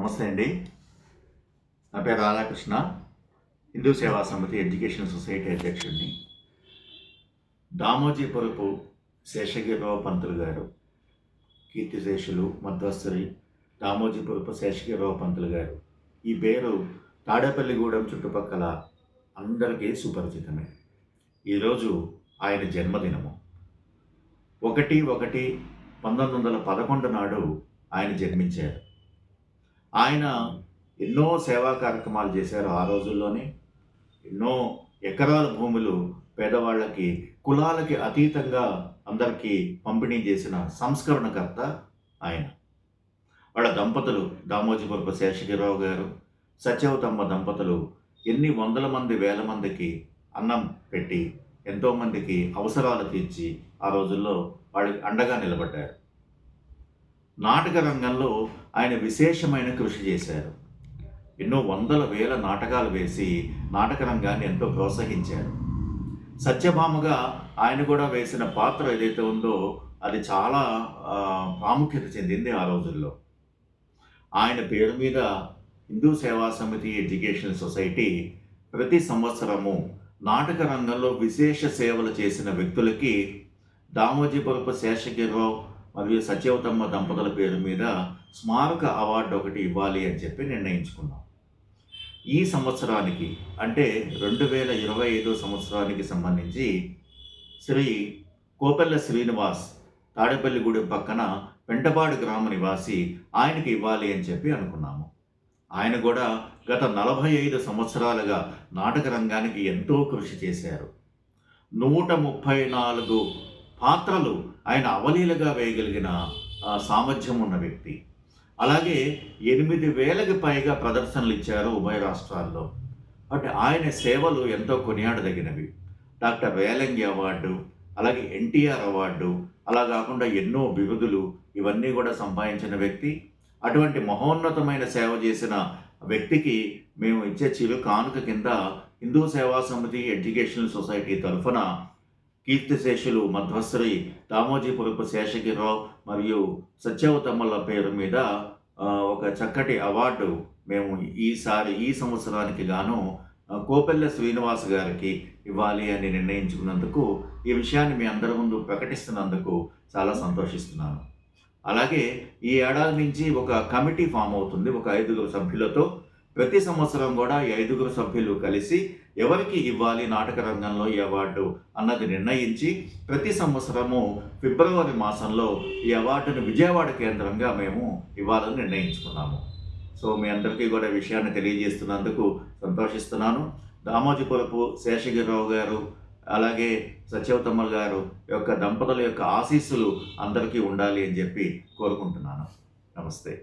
నమస్తే అండి. నా పేరు రాధాకృష్ణ. హిందూ సేవా సమితి ఎడ్యుకేషన్ సొసైటీ అధ్యక్షుడిని. దామోజీపురపు శేషగిరిరావు పంతులు గారు, కీర్తిశేషులు మధ్వస్థురి దామోజీపురపు శేషగిరిరావు పంతులు గారు, ఈ పేరు తాడేపల్లిగూడెం చుట్టుపక్కల అందరికీ సుపరిచితమే. ఈరోజు ఆయన జన్మదినము. 1/1/1911 నాడు ఆయన జన్మించారు. ఆయన ఎన్నో సేవా కార్యక్రమాలు చేశారు. ఆ రోజుల్లోనే ఎన్నో ఎకరాల భూములు పేదవాళ్ళకి, కులాలకి అతీతంగా అందరికీ పంపిణీ చేసిన సంస్కరణకర్త ఆయన. వాళ్ళ దంపతులు దామోజీపురపు శేషగిరిరావు గారు, సత్యవతమ్మ దంపతులు ఎన్ని వందల మంది, వేల మందికి అన్నం పెట్టి, ఎంతోమందికి అవసరాలు తీర్చి ఆ రోజుల్లో వాళ్ళకి అండగా నిలబడ్డారు. నాటక రంగంలో ఆయన విశేషమైన కృషి చేశారు. ఎన్నో వందల వేల నాటకాలు వేసి నాటక రంగాన్ని ఎంతో ప్రోత్సహించారు. సత్యభామగా ఆయన కూడా వేసిన పాత్ర ఏదైతే ఉందో అది చాలా ప్రాముఖ్యత చెందింది ఆ రోజుల్లో. ఆయన పేరు మీద హిందూ సేవా సమితి ఎడ్యుకేషన్ సొసైటీ ప్రతి సంవత్సరము నాటక రంగంలో విశేష సేవలు చేసిన వ్యక్తులకి దామోజీపురపు శేషగిరిరావు మరియు సత్యవతమ్మ దంపతుల పేరు మీద స్మారక అవార్డు ఒకటి ఇవ్వాలి అని చెప్పి నిర్ణయించుకున్నాం. ఈ సంవత్సరానికి అంటే 2025 సంవత్సరానికి సంబంధించి శ్రీ కోపెల్ల శ్రీనివాస్ తాడేపల్లిగూడెం పక్కన పెంటపాడు గ్రామ నివాసి ఆయనకి ఇవ్వాలి అని చెప్పి అనుకున్నాము. ఆయన కూడా గత 45 సంవత్సరాలుగా నాటక రంగానికి ఎంతో కృషి చేశారు. 134 పాత్రలు ఆయన అవలీలగా వేయగలిగిన సామర్థ్యం ఉన్న వ్యక్తి. అలాగే 8,000కి పైగా ప్రదర్శనలు ఇచ్చారు ఉభయ రాష్ట్రాల్లో. అంటే ఆయన సేవలు ఎంతో కొనియాడదగినవి. డాక్టర్ రేలంగి అవార్డు, అలాగే ఎన్టీఆర్ అవార్డు, అలా కాకుండా ఎన్నో బిరుదులు ఇవన్నీ కూడా సంపాదించిన వ్యక్తి. అటువంటి మహోన్నతమైన సేవ చేసిన వ్యక్తికి మేము ఇచ్చే చిరు కానుక కింద హిందూ సేవా సమితి ఎడ్యుకేషనల్ సొసైటీ తరఫున కీర్తిశేషులు మధ్వశ్రీ దామోజీపురపు శేషగిరిరావు మరియు సత్యవతమ్మల పేరు మీద ఒక చక్కటి అవార్డు మేము ఈ సంవత్సరానికి గాను కోపెల్ల శ్రీనివాస్ గారికి ఇవ్వాలి అని నిర్ణయించుకున్నందుకు, ఈ విషయాన్ని మీ అందరి ముందు ప్రకటిస్తున్నందుకు చాలా సంతోషిస్తున్నాను. అలాగే ఈ ఏడాది నుంచి ఒక కమిటీ ఫామ్ అవుతుంది, ఒక 5 సభ్యులతో. ప్రతి సంవత్సరం కూడా ఈ 5 సభ్యులు కలిసి ఎవరికి ఇవ్వాలి నాటక రంగంలో ఈ అవార్డు అన్నది నిర్ణయించి ప్రతి సంవత్సరము ఫిబ్రవరి మాసంలో ఈ అవార్డును విజయవాడ కేంద్రంగా మేము ఇవ్వాలని నిర్ణయించుకున్నాము. సో మీ అందరికీ కూడా విషయాన్ని తెలియజేస్తున్నందుకు సంతోషిస్తున్నాను. దామోజీపురపు శేషగిరిరావు గారు అలాగే సత్యవతమ్మ గారు యొక్క దంపతుల యొక్క ఆశీస్సులు అందరికీ ఉండాలి అని చెప్పి కోరుకుంటున్నాను. నమస్తే.